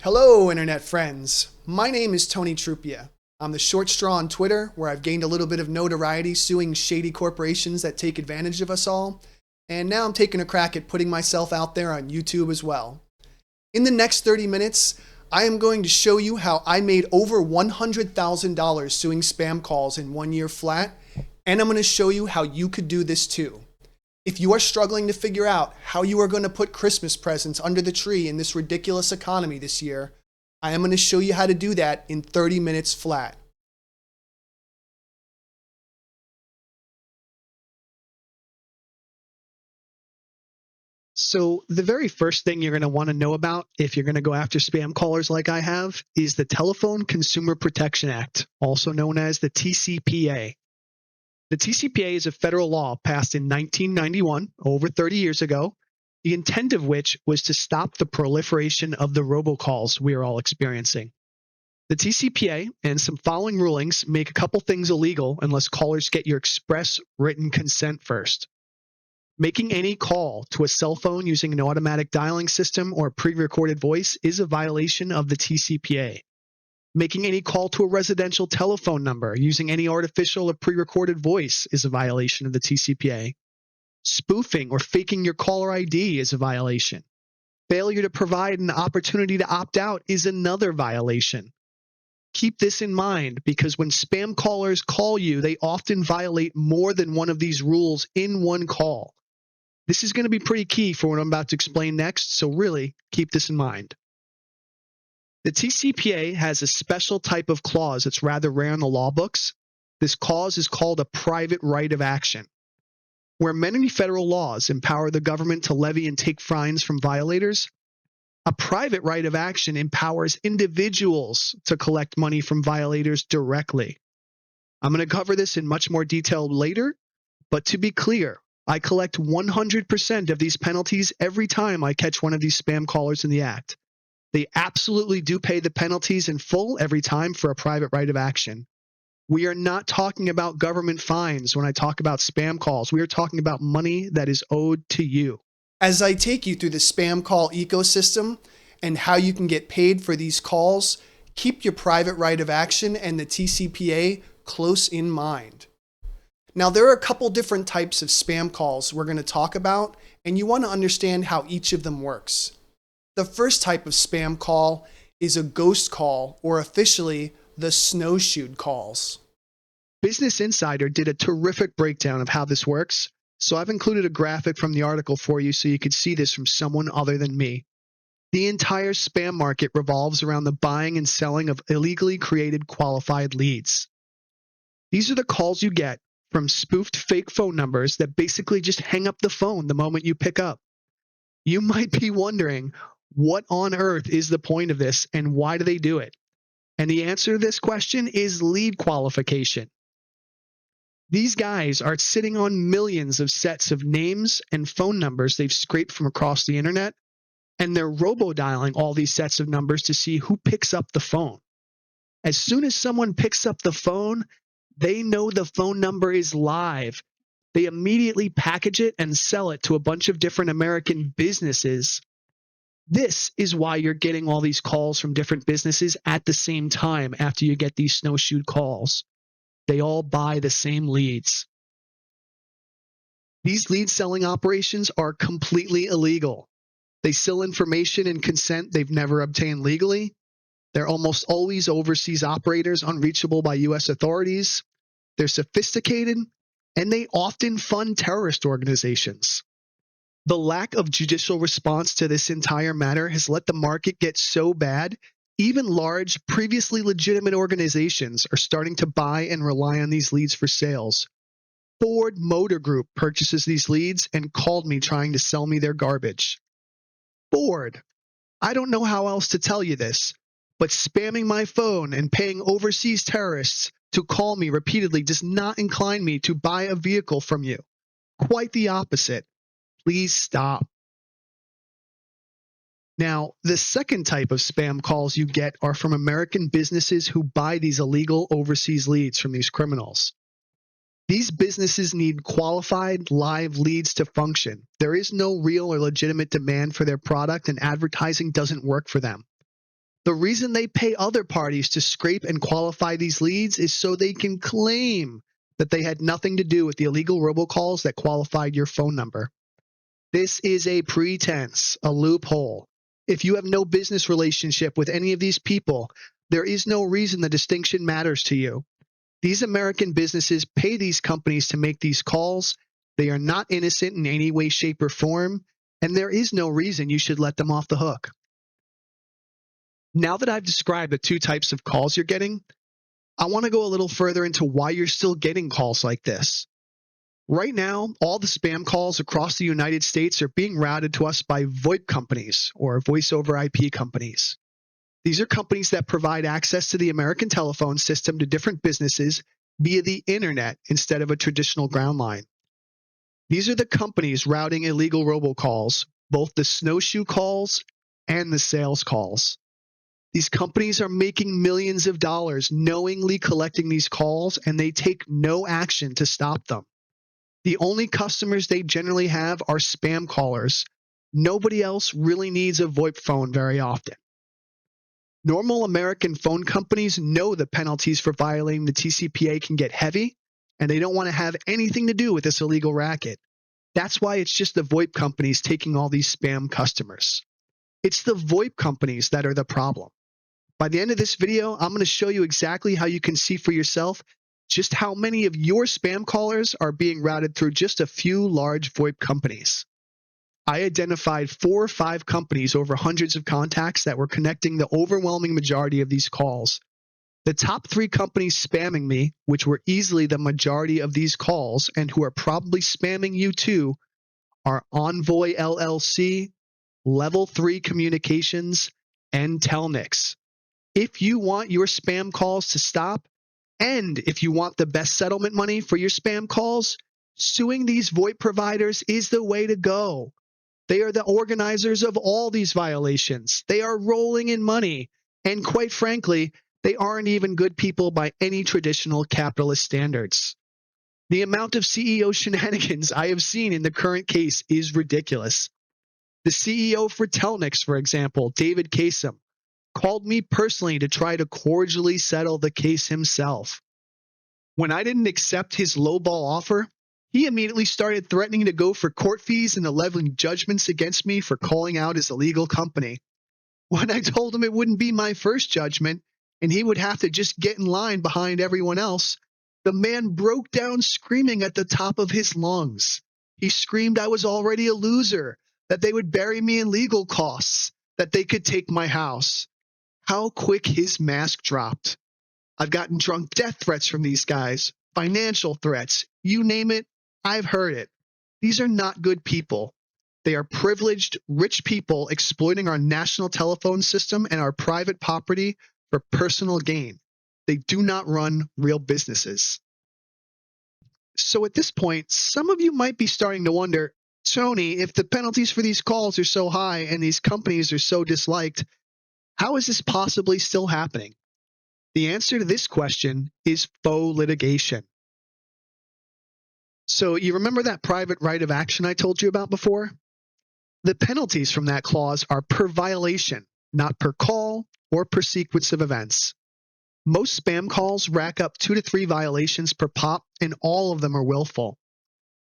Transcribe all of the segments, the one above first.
Hello, Internet friends. My name is Tony Trupia. I'm the short straw on Twitter, where I've gained a little bit of notoriety suing shady corporations that take advantage of us all, and now I'm taking a crack at putting myself out there on YouTube as well. In the next 30 minutes, I am going to show you how I made over $100,000 suing spam calls in 1 year flat, and I'm going to show you how you could do this too. If you are struggling to figure out how you are going to put Christmas presents under the tree in this ridiculous economy this year, I am going to show you how to do that in 30 minutes flat. So the very first thing you're going to want to know about if you're going to go after spam callers like I have is the Telephone Consumer Protection Act, also known as the TCPA. The TCPA is a federal law passed in 1991, over 30 years ago, the intent of which was to stop the proliferation of the robocalls we are all experiencing. The TCPA and some following rulings make a couple things illegal unless callers get your express written consent first. Making any call to a cell phone using an automatic dialing system or pre-recorded voice is a violation of the TCPA. Making any call to a residential telephone number using any artificial or pre-recorded voice is a violation of the TCPA. Spoofing or faking your caller ID is a violation. Failure to provide an opportunity to opt out is another violation. Keep this in mind because when spam callers call you, they often violate more than one of these rules in one call. This is going to be pretty key for what I'm about to explain next, so really keep this in mind. The TCPA has a special type of clause that's rather rare in the law books. This clause is called a private right of action. Where many federal laws empower the government to levy and take fines from violators, a private right of action empowers individuals to collect money from violators directly. I'm going to cover this in much more detail later, but to be clear, I collect 100% of these penalties every time I catch one of these spam callers in the act. They absolutely do pay the penalties in full every time for a private right of action. We are not talking about government fines when I talk about spam calls. We are talking about money that is owed to you. As I take you through the spam call ecosystem and how you can get paid for these calls, keep your private right of action and the TCPA close in mind. Now, there are a couple different types of spam calls we're going to talk about, and you want to understand how each of them works. The first type of spam call is a ghost call, or officially the snowshoed calls. Business Insider did a terrific breakdown of how this works, so I've included a graphic from the article for you so you could see this from someone other than me. The entire spam market revolves around the buying and selling of illegally created qualified leads. These are the calls you get from spoofed fake phone numbers that basically just hang up the phone the moment you pick up. You might be wondering, what on earth is the point of this and why do they do it? And the answer to this question is lead qualification. These guys are sitting on millions of sets of names and phone numbers they've scraped from across the internet, and they're robo-dialing all these sets of numbers to see who picks up the phone. As soon as someone picks up the phone, they know the phone number is live. They immediately package it and sell it to a bunch of different American businesses. This is why you're getting all these calls from different businesses at the same time after you get these snowshoed calls. They all buy the same leads. These lead selling operations are completely illegal. They sell information and consent they've never obtained legally. They're almost always overseas operators unreachable by U.S. authorities. They're sophisticated, and they often fund terrorist organizations. The lack of judicial response to this entire matter has let the market get so bad, even large, previously legitimate organizations are starting to buy and rely on these leads for sales. Ford Motor Group purchases these leads and called me trying to sell me their garbage. Ford, I don't know how else to tell you this, but spamming my phone and paying overseas terrorists to call me repeatedly does not incline me to buy a vehicle from you. Quite the opposite. Please stop. Now, the second type of spam calls you get are from American businesses who buy these illegal overseas leads from these criminals. These businesses need qualified live leads to function. There is no real or legitimate demand for their product, and advertising doesn't work for them. The reason they pay other parties to scrape and qualify these leads is so they can claim that they had nothing to do with the illegal robocalls that qualified your phone number. This is a pretense, a loophole. If you have no business relationship with any of these people, there is no reason the distinction matters to you. These American businesses pay these companies to make these calls. They are not innocent in any way, shape, or form, and there is no reason you should let them off the hook. Now that I've described the two types of calls you're getting, I want to go a little further into why you're still getting calls like this. Right now, all the spam calls across the United States are being routed to us by VoIP companies, or voice over IP companies. These are companies that provide access to the American telephone system to different businesses via the internet instead of a traditional ground line. These are the companies routing illegal robocalls, both the snowshoe calls and the sales calls. These companies are making millions of dollars knowingly collecting these calls, and they take no action to stop them. The only customers they generally have are spam callers. Nobody else really needs a VoIP phone very often. Normal American phone companies know the penalties for violating the TCPA can get heavy, and they don't want to have anything to do with this illegal racket. That's why it's just the VoIP companies taking all these spam customers. It's the VoIP companies that are the problem. By the end of this video, I'm going to show you exactly how you can see for yourself just how many of your spam callers are being routed through just a few large VoIP companies. I identified 4 or 5 companies over hundreds of contacts that were connecting the overwhelming majority of these calls. The top 3 companies spamming me, which were easily the majority of these calls and who are probably spamming you too, are Envoy LLC, Level 3 Communications, and Telnix. If you want your spam calls to stop, and if you want the best settlement money for your spam calls, suing these VoIP providers is the way to go. They are the organizers of all these violations. They are rolling in money. And quite frankly, they aren't even good people by any traditional capitalist standards. The amount of CEO shenanigans I have seen in the current case is ridiculous. The CEO for Telnix, for example, David Kasem, called me personally to try to cordially settle the case himself. When I didn't accept his lowball offer, he immediately started threatening to go for court fees and leveling judgments against me for calling out his illegal company. When I told him it wouldn't be my first judgment and he would have to just get in line behind everyone else, the man broke down screaming at the top of his lungs. He screamed I was already a loser, that they would bury me in legal costs, that they could take my house. How quick his mask dropped. I've gotten drunk death threats from these guys, financial threats, you name it, I've heard it. These are not good people. They are privileged, rich people exploiting our national telephone system and our private property for personal gain. They do not run real businesses. So at this point, some of you might be starting to wonder, Tony, if the penalties for these calls are so high and these companies are so disliked, how is this possibly still happening? The answer to this question is faux litigation. So you remember that private right of action I told you about before? The penalties from that clause are per violation, not per call or per sequence of events. Most spam calls rack up 2 to 3 violations per pop, and all of them are willful.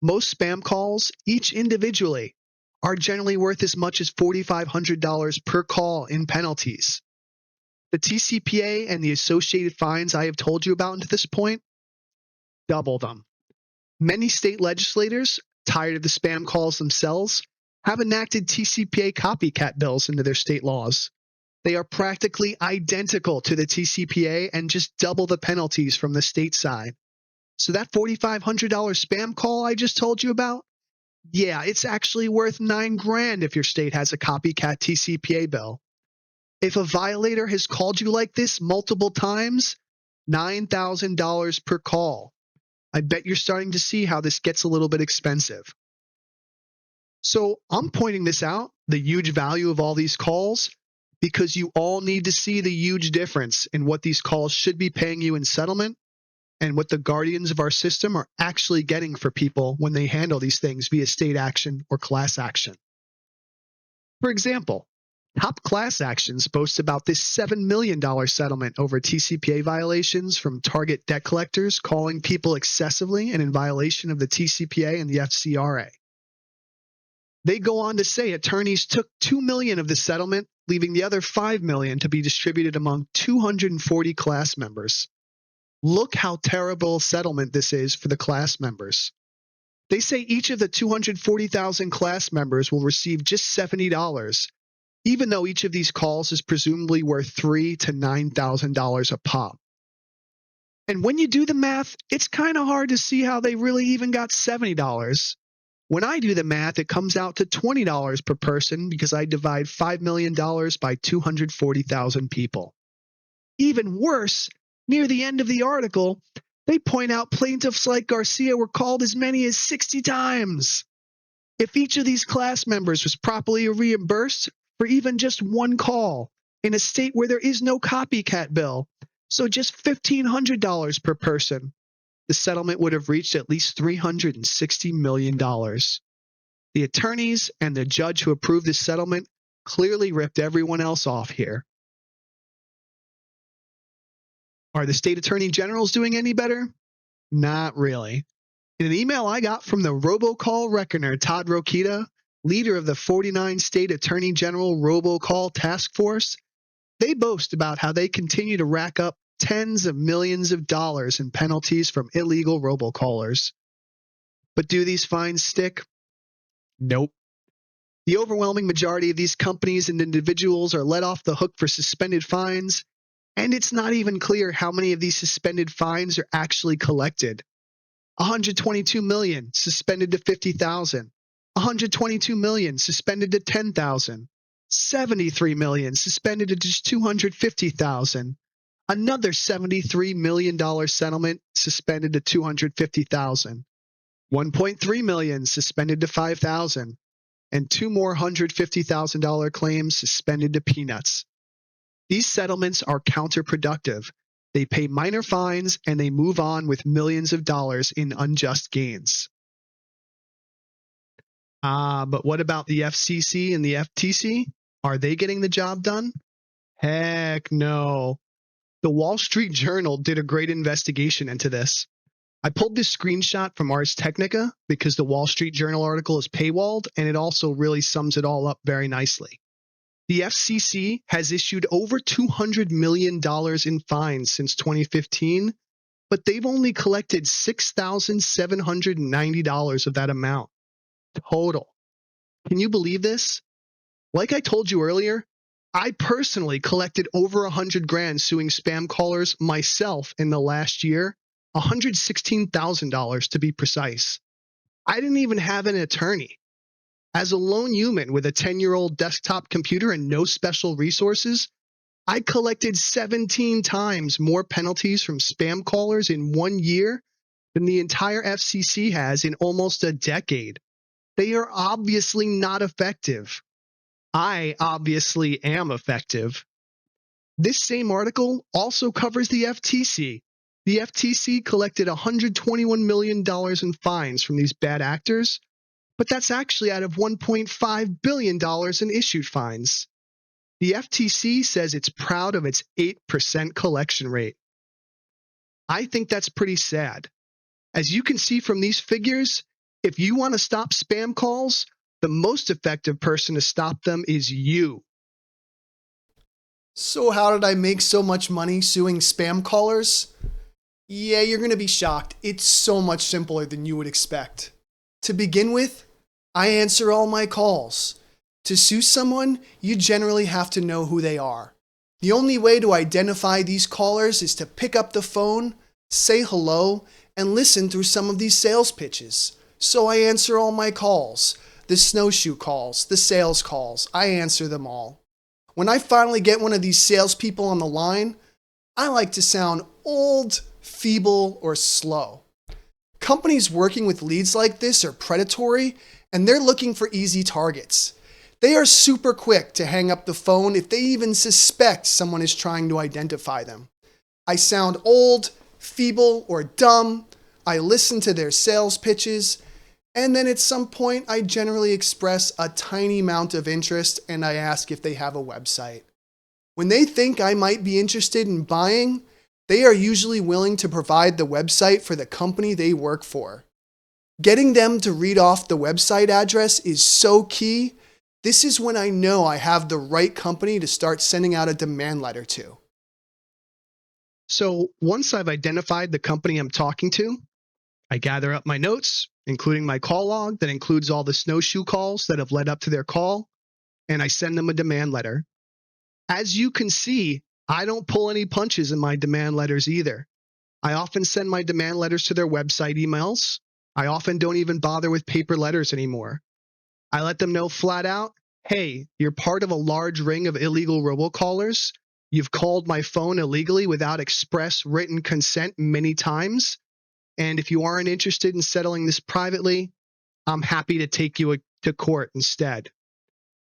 Most spam calls, each individually, are generally worth as much as $4,500 per call in penalties. The TCPA and the associated fines I have told you about to this point, double them. Many state legislators, tired of the spam calls themselves, have enacted TCPA copycat bills into their state laws. They are practically identical to the TCPA and just double the penalties from the state side. So that $4,500 spam call I just told you about, yeah, it's actually worth $9,000 if your state has a copycat TCPA bill. If a violator has called you like this multiple times, $9,000 per call. I bet you're starting to see how this gets a little bit expensive. So I'm pointing this out, the huge value of all these calls, because you all need to see the huge difference in what these calls should be paying you in settlement and what the guardians of our system are actually getting for people when they handle these things via state action or class action. For example, Top class actions boast about this $7 million settlement over TCPA violations from target debt collectors calling people excessively and in violation of the TCPA and the FCRA. They go on to say attorneys took $2 million of the settlement, leaving the other $5 million to be distributed among 240 class members. Look how terrible a settlement this is for the class members. They say each of the 240,000 class members will receive just $70, even though each of these calls is presumably worth $3,000 to $9,000 a pop. And when you do the math, it's kind of hard to see how they really even got $70. When I do the math, it comes out to $20 per person because I divide $5 million by 240,000 people. Even worse, near the end of the article, they point out plaintiffs like Garcia were called as many as 60 times. If each of these class members was properly reimbursed for even just one call in a state where there is no copycat bill, so just $1,500 per person, the settlement would have reached at least $360 million. The attorneys and the judge who approved this settlement clearly ripped everyone else off here. Are the state attorney generals doing any better? Not really. In an email I got from the robocall reckoner Todd Rokita, leader of the 49 state attorney general robocall task force, they boast about how they continue to rack up tens of millions of dollars in penalties from illegal robocallers. But do these fines stick? Nope. The overwhelming majority of these companies and individuals are let off the hook for suspended fines, and it's not even clear how many of these suspended fines are actually collected. 122 million suspended to 50,000. 122 million suspended to 10,000. 73 million suspended to just 250,000. Another $73 million settlement suspended to 250,000. 1.3 million suspended to 5,000. And two more $150,000 claims suspended to peanuts. These settlements are counterproductive. They pay minor fines and they move on with millions of dollars in unjust gains. But what about the FCC and the FTC? Are they getting the job done? Heck no. The Wall Street Journal did a great investigation into this. I pulled this screenshot from Ars Technica because the Wall Street Journal article is paywalled and it also really sums it all up very nicely. The FCC has issued over $200 million in fines since 2015, but they've only collected $6,790 of that amount total. Can you believe this? Like I told you earlier, I personally collected over $100,000 suing spam callers myself in the last year, $116,000 to be precise. I didn't even have an attorney. As a lone human with a 10-year-old desktop computer and no special resources, I collected 17 times more penalties from spam callers in 1 year than the entire FCC has in almost a decade. They are obviously not effective. I obviously am effective. This same article also covers the FTC. The FTC collected $121 million in fines from these bad actors, but that's actually out of $1.5 billion in issued fines. The FTC says it's proud of its 8% collection rate. I think that's pretty sad. As you can see from these figures, if you want to stop spam calls, the most effective person to stop them is you. So how did I make so much money suing spam callers? Yeah, you're going to be shocked. It's so much simpler than you would expect. To begin with, I answer all my calls. To sue someone, you generally have to know who they are. The only way to identify these callers is to pick up the phone, say hello, and listen through some of these sales pitches. So I answer all my calls, the snowshoe calls, the sales calls. I answer them all. When I finally get one of these salespeople on the line, I like to sound old, feeble, or slow. Companies working with leads like this are predatory, and they're looking for easy targets. They are super quick to hang up the phone if they even suspect someone is trying to identify them. I sound old, feeble, or dumb. I listen to their sales pitches, And then at some point, I generally express a tiny amount of interest and I ask if they have a website. When they think I might be interested in buying, they are usually willing to provide the website for the company they work for. Getting them to read off the website address is so key. This is when I know I have the right company to start sending out a demand letter to. So once I've identified the company I'm talking to, I gather up my notes, including my call log that includes all the snowshoe calls that have led up to their call, and I send them a demand letter. As you can see, I don't pull any punches in my demand letters either. I often send my demand letters to their website emails. I often don't even bother with paper letters anymore. I let them know flat out, hey, you're part of a large ring of illegal robocallers. You've called my phone illegally without express written consent many times. And if you aren't interested in settling this privately, I'm happy to take you to court instead.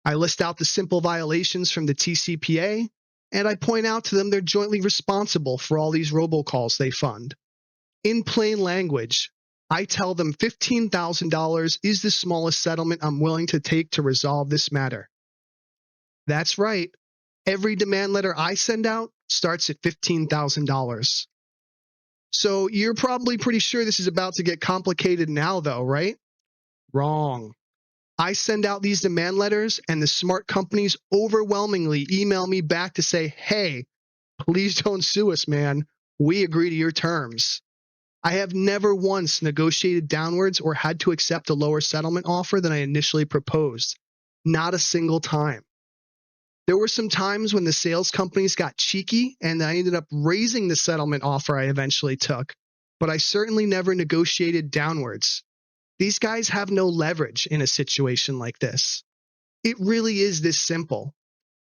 I list out the simple violations from the TCPA, and I point out to them they're jointly responsible for all these robocalls they fund. In plain language, I tell them $15,000 is the smallest settlement I'm willing to take to resolve this matter. That's right. Every demand letter I send out starts at $15,000. So you're probably pretty sure this is about to get complicated now, though, right? Wrong. I send out these demand letters, and the smart companies overwhelmingly email me back to say, hey, please don't sue us, man. We agree to your terms. I have never once negotiated downwards or had to accept a lower settlement offer than I initially proposed. Not a single time. There were some times when the sales companies got cheeky and I ended up raising the settlement offer I eventually took, but I certainly never negotiated downwards. These guys have no leverage in a situation like this. It really is this simple.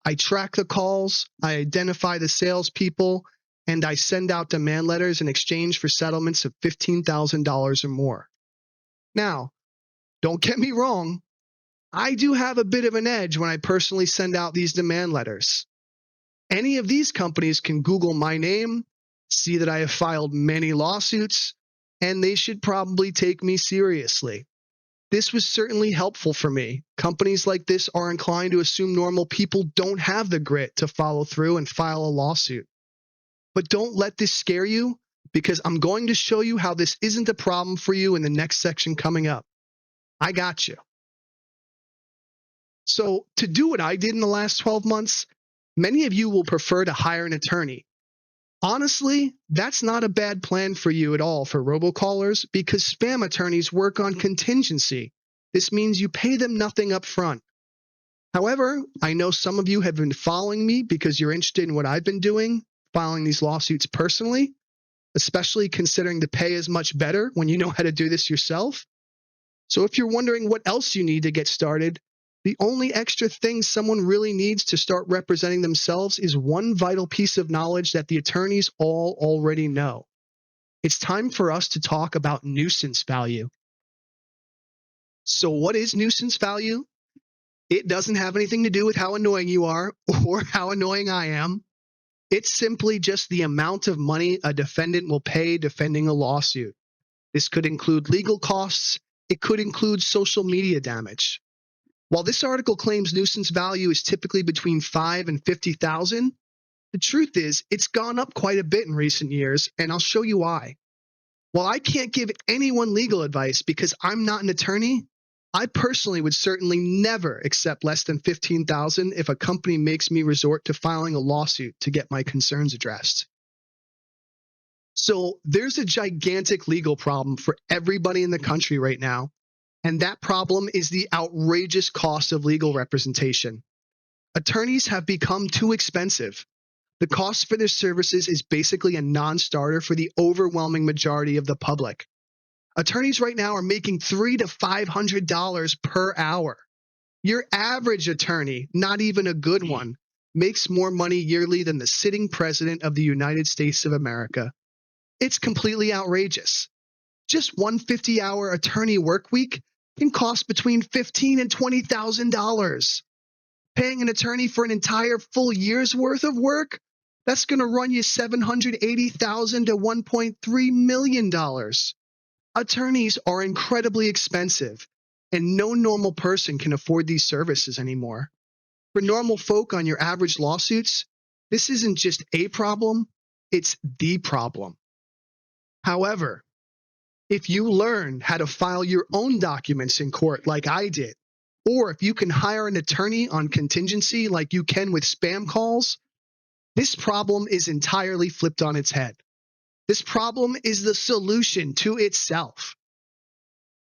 I track the calls, I identify the salespeople, and I send out demand letters in exchange for settlements of $15,000 or more. Now, don't get me wrong, I do have a bit of an edge when I personally send out these demand letters. Any of these companies can Google my name, see that I have filed many lawsuits, and they should probably take me seriously. This was certainly helpful for me. Companies like this are inclined to assume normal people don't have the grit to follow through and file a lawsuit. But don't let this scare you, because I'm going to show you how this isn't a problem for you in the next section coming up. I got you. So to do what I did in the last 12 months, many of you will prefer to hire an attorney. Honestly, that's not a bad plan for you at all for robocallers because spam attorneys work on contingency. This means you pay them nothing up front. However, I know some of you have been following me because you're interested in what I've been doing, filing these lawsuits personally, especially considering the pay is much better when you know how to do this yourself. So if you're wondering what else you need to get started, the only extra thing someone really needs to start representing themselves is one vital piece of knowledge that the attorneys all already know. It's time for us to talk about nuisance value. So what is nuisance value? It doesn't have anything to do with how annoying you are or how annoying I am. It's simply just the amount of money a defendant will pay defending a lawsuit. This could include legal costs. It could include social media damage. While this article claims nuisance value is typically between $5,000 and $50,000, the truth is it's gone up quite a bit in recent years, and I'll show you why. While I can't give anyone legal advice because I'm not an attorney, I personally would certainly never accept less than $15,000 if a company makes me resort to filing a lawsuit to get my concerns addressed. So there's a gigantic legal problem for everybody in the country right now, and that problem is the outrageous cost of legal representation. Attorneys have become too expensive. The cost for their services is basically a non-starter for the overwhelming majority of the public. Attorneys right now are making $300 to $500 per hour. Your average attorney, not even a good one, makes more money yearly than the sitting president of the United States of America. It's completely outrageous. Just one 50-hour attorney work week can cost between $15,000 and $20,000. Paying an attorney for an entire full year's worth of work, that's going to run you $780,000 to $1.3 million. Attorneys are incredibly expensive, and no normal person can afford these services anymore. For normal folk on your average lawsuits, this isn't just a problem, it's the problem. However, if you learn how to file your own documents in court like I did, or if you can hire an attorney on contingency like you can with spam calls, this problem is entirely flipped on its head. This problem is the solution to itself.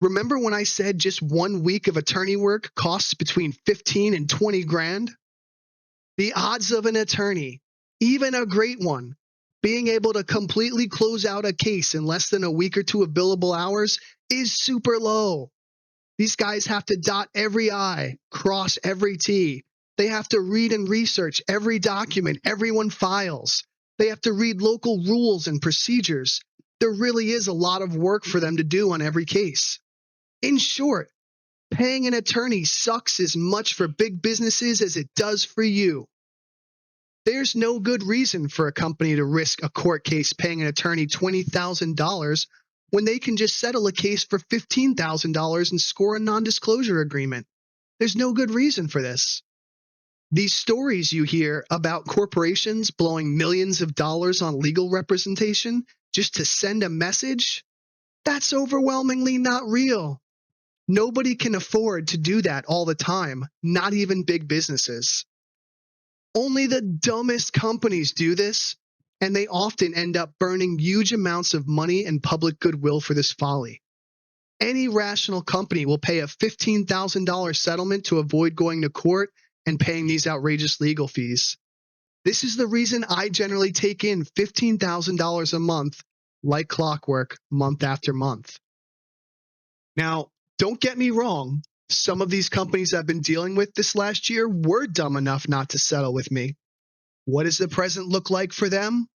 Remember when I said just 1 week of attorney work costs between 15 and 20 grand? The odds of an attorney, even a great one, being able to completely close out a case in less than a week or two of billable hours is super low. These guys have to dot every I, cross every T. They have to read and research every document everyone files. They have to read local rules and procedures. There really is a lot of work for them to do on every case. In short, paying an attorney sucks as much for big businesses as it does for you. There's no good reason for a company to risk a court case paying an attorney $20,000 when they can just settle a case for $15,000 and score a non-disclosure agreement. There's no good reason for this. These stories you hear about corporations blowing millions of dollars on legal representation just to send a message, that's overwhelmingly not real. Nobody can afford to do that all the time, not even big businesses. Only the dumbest companies do this, and they often end up burning huge amounts of money and public goodwill for this folly. Any rational company will pay a $15,000 settlement to avoid going to court and paying these outrageous legal fees. This is the reason I generally take in $15,000 a month, like clockwork, month after month. Now, don't get me wrong, some of these companies I've been dealing with this last year were dumb enough not to settle with me. What does the present look like for them?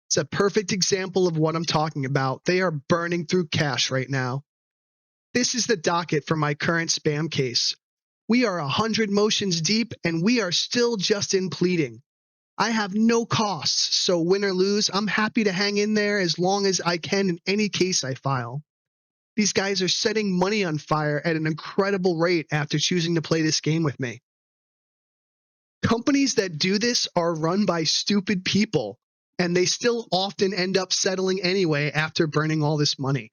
It's a perfect example of what I'm talking about. They are burning through cash right now. This is the docket for my current spam case. We are 100 motions deep, and we are still just in pleading. I have no costs, so win or lose, I'm happy to hang in there as long as I can in any case I file. These guys are setting money on fire at an incredible rate after choosing to play this game with me. Companies that do this are run by stupid people, and they still often end up settling anyway after burning all this money.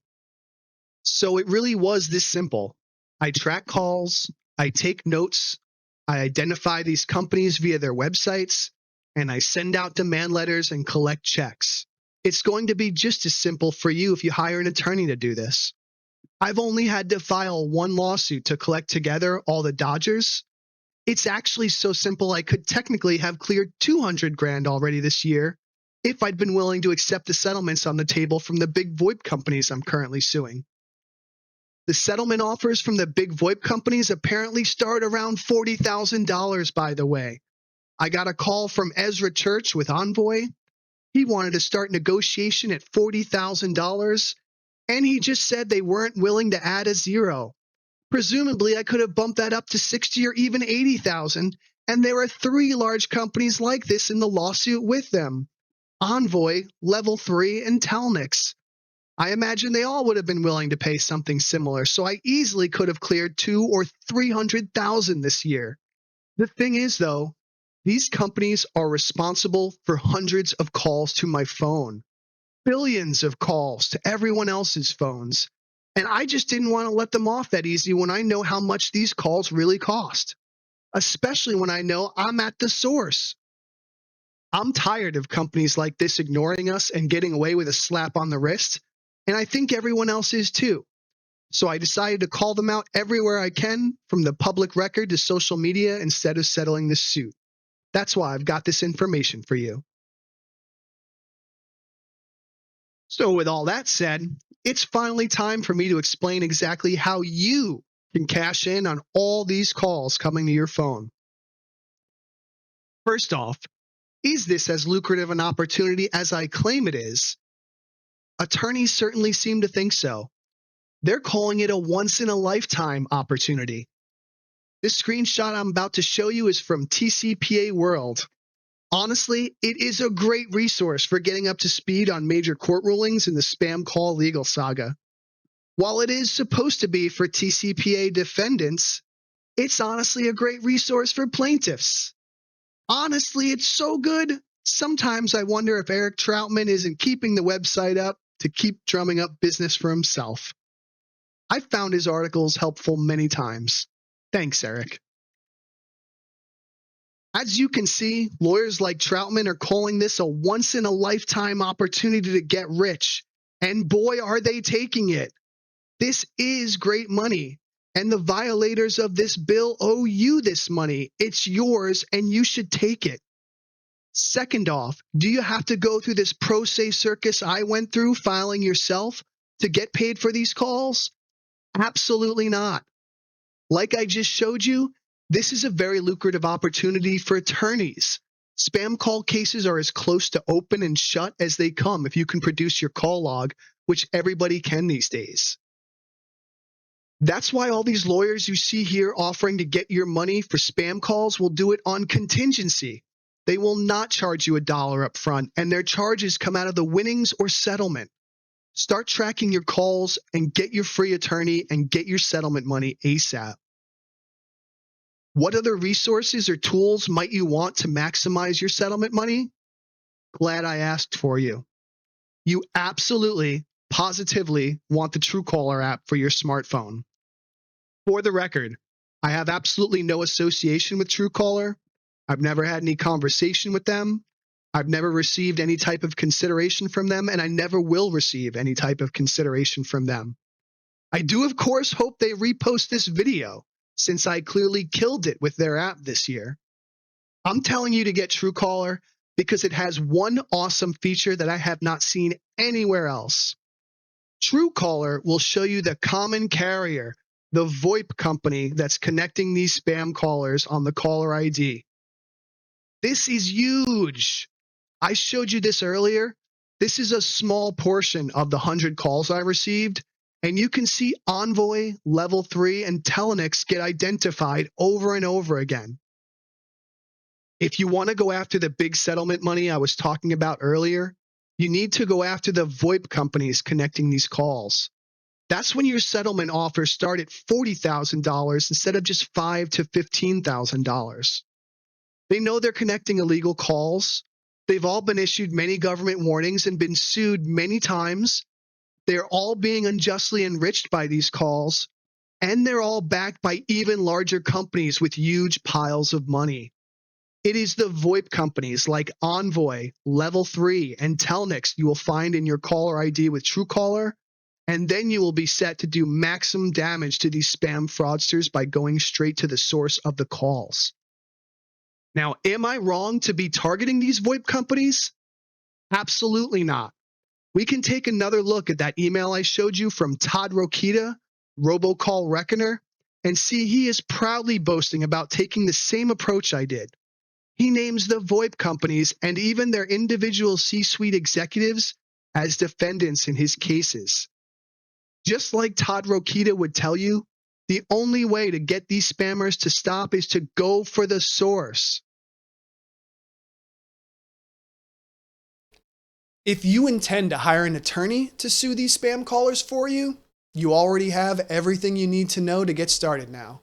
So it really was this simple. I track calls, I take notes, I identify these companies via their websites, and I send out demand letters and collect checks. It's going to be just as simple for you if you hire an attorney to do this. I've only had to file one lawsuit to collect together all the dodgers. It's actually so simple I could technically have cleared 200 grand already this year if I'd been willing to accept the settlements on the table from the big VoIP companies I'm currently suing. The settlement offers from the big VoIP companies apparently start around $40,000, by the way. I got a call from Ezra Church with Envoy. He wanted to start negotiation at $40,000, and he just said they weren't willing to add a zero. Presumably, I could have bumped that up to 60 or even 80,000, and there are 3 large companies like this in the lawsuit with them: Envoy, Level 3, and Telnix. I imagine they all would have been willing to pay something similar, so I easily could have cleared 200,000 or 300,000 this year. The thing is, though, these companies are responsible for hundreds of calls to my phone, billions of calls to everyone else's phones, and I just didn't want to let them off that easy when I know how much these calls really cost, especially when I know I'm at the source. I'm tired of companies like this ignoring us and getting away with a slap on the wrist, and I think everyone else is too. So I decided to call them out everywhere I can, from the public record to social media, instead of settling this suit. That's why I've got this information for you. So with all that said, it's finally time for me to explain exactly how you can cash in on all these calls coming to your phone. First off, is this as lucrative an opportunity as I claim it is? Attorneys certainly seem to think so. They're calling it a once-in-a-lifetime opportunity. This screenshot I'm about to show you is from TCPA World. Honestly, it is a great resource for getting up to speed on major court rulings in the spam call legal saga. While it is supposed to be for TCPA defendants, it's honestly a great resource for plaintiffs. Honestly, it's so good. Sometimes I wonder if Eric Troutman isn't keeping the website up to keep drumming up business for himself. I've found his articles helpful many times. Thanks, Eric. As you can see, lawyers like Troutman are calling this a once-in-a-lifetime opportunity to get rich. And boy, are they taking it. This is great money. And the violators of this bill owe you this money. It's yours, and you should take it. Second off, do you have to go through this pro se circus I went through filing yourself to get paid for these calls? Absolutely not. Like I just showed you, this is a very lucrative opportunity for attorneys. Spam call cases are as close to open and shut as they come if you can produce your call log, which everybody can these days. That's why all these lawyers you see here offering to get your money for spam calls will do it on contingency. They will not charge you $1 up front, and their charges come out of the winnings or settlement. Start tracking your calls and get your free attorney and get your settlement money ASAP. What other resources or tools might you want to maximize your settlement money? Glad I asked for you. You absolutely, positively want the Truecaller app for your smartphone. For the record, I have absolutely no association with Truecaller. I've never had any conversation with them. I've never received any type of consideration from them, and I never will receive any type of consideration from them. I do, of course, hope they repost this video, since I clearly killed it with their app this year. I'm telling you to get Truecaller because it has one awesome feature that I have not seen anywhere else. Truecaller will show you the common carrier, the VoIP company that's connecting these spam callers on the caller ID. This is huge. I showed you this earlier. This is a small portion of the 100 calls I received, and you can see Envoy, Level 3, and Telenex get identified over and over again. If you want to go after the big settlement money I was talking about earlier, you need to go after the VoIP companies connecting these calls. That's when your settlement offers start at $40,000 instead of just $5,000 to $15,000. They know they're connecting illegal calls. They've all been issued many government warnings and been sued many times. They're all being unjustly enriched by these calls, and they're all backed by even larger companies with huge piles of money. It is the VoIP companies like Envoy, Level 3, and Telnex you will find in your caller ID with Truecaller, and then you will be set to do maximum damage to these spam fraudsters by going straight to the source of the calls. Now, am I wrong to be targeting these VoIP companies? Absolutely not. We can take another look at that email I showed you from Todd Rokita, Robocall Reckoner, and see he is proudly boasting about taking the same approach I did. He names the VoIP companies and even their individual C-suite executives as defendants in his cases. Just like Todd Rokita would tell you, the only way to get these spammers to stop is to go for the source. If you intend to hire an attorney to sue these spam callers for you, you already have everything you need to know to get started now.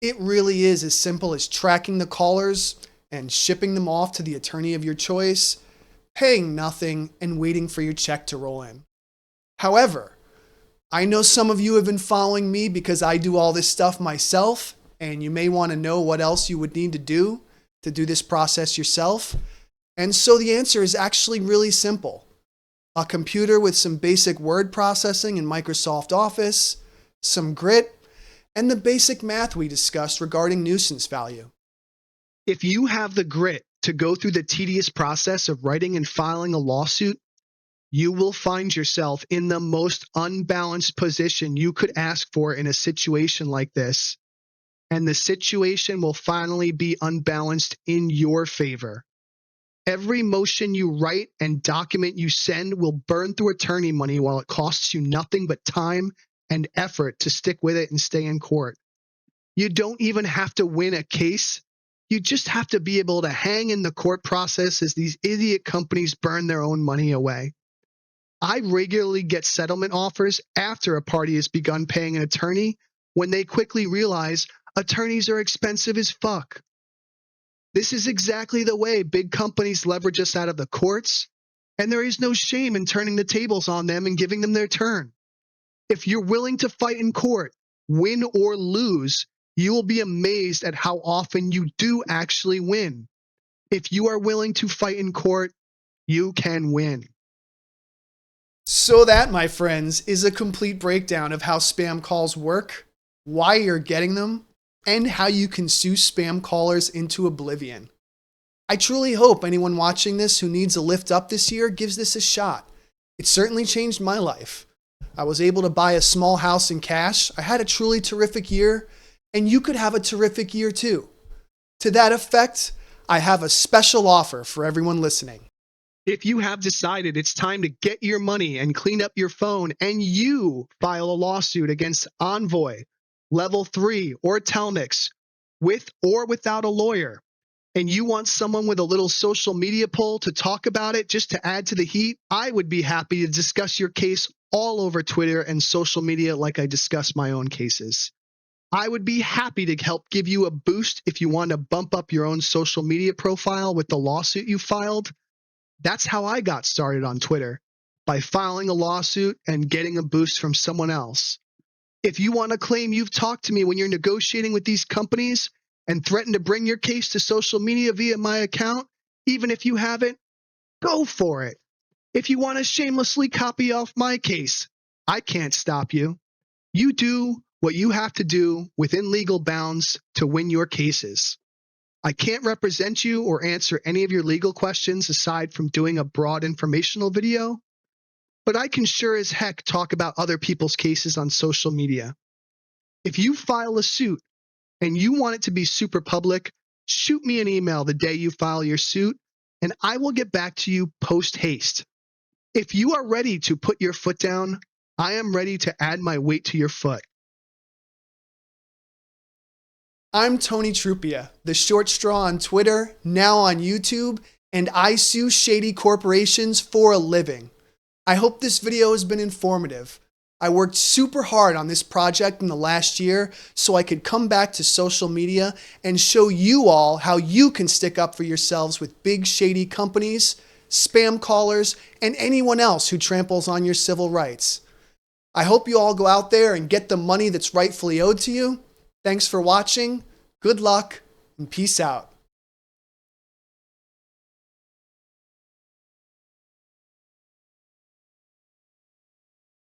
It really is as simple as tracking the callers and shipping them off to the attorney of your choice, paying nothing, and waiting for your check to roll in. However, I know some of you have been following me because I do all this stuff myself, and you may want to know what else you would need to do this process yourself. And so the answer is actually really simple. A computer with some basic word processing in Microsoft Office, some grit, and the basic math we discussed regarding nuisance value. If you have the grit to go through the tedious process of writing and filing a lawsuit, you will find yourself in the most unbalanced position you could ask for in a situation like this. And the situation will finally be unbalanced in your favor. Every motion you write and document you send will burn through attorney money while it costs you nothing but time and effort to stick with it and stay in court. You don't even have to win a case. You just have to be able to hang in the court process as these idiot companies burn their own money away. I regularly get settlement offers after a party has begun paying an attorney when they quickly realize attorneys are expensive as fuck. This is exactly the way big companies leverage us out of the courts, and there is no shame in turning the tables on them and giving them their turn. If you're willing to fight in court, win or lose, you will be amazed at how often you do actually win. If you are willing to fight in court, you can win. So that, my friends, is a complete breakdown of how spam calls work, why you're getting them, and how you can sue spam callers into oblivion. I truly hope anyone watching this who needs a lift up this year gives this a shot. It certainly changed my life. I was able to buy a small house in cash. I had a truly terrific year, and you could have a terrific year too. To that effect, I have a special offer for everyone listening. If you have decided it's time to get your money and clean up your phone and you file a lawsuit against Envoy, Level 3, or Telmix, with or without a lawyer, and you want someone with a little social media pull to talk about it just to add to the heat, I would be happy to discuss your case all over Twitter and social media like I discuss my own cases. I would be happy to help give you a boost if you want to bump up your own social media profile with the lawsuit you filed. That's how I got started on Twitter, by filing a lawsuit and getting a boost from someone else. If you want to claim you've talked to me when you're negotiating with these companies and threaten to bring your case to social media via my account, even if you haven't, go for it. If you want to shamelessly copy off my case, I can't stop you. You do what you have to do within legal bounds to win your cases. I can't represent you or answer any of your legal questions aside from doing a broad informational video, but I can sure as heck talk about other people's cases on social media. If you file a suit and you want it to be super public, shoot me an email the day you file your suit, and I will get back to you post haste. If you are ready to put your foot down, I am ready to add my weight to your foot. I'm Tony Trupia, the short straw on Twitter, now on YouTube, and I sue shady corporations for a living. I hope this video has been informative. I worked super hard on this project in the last year so I could come back to social media and show you all how you can stick up for yourselves with big shady companies, spam callers, and anyone else who tramples on your civil rights. I hope you all go out there and get the money that's rightfully owed to you. Thanks for watching, good luck, and peace out.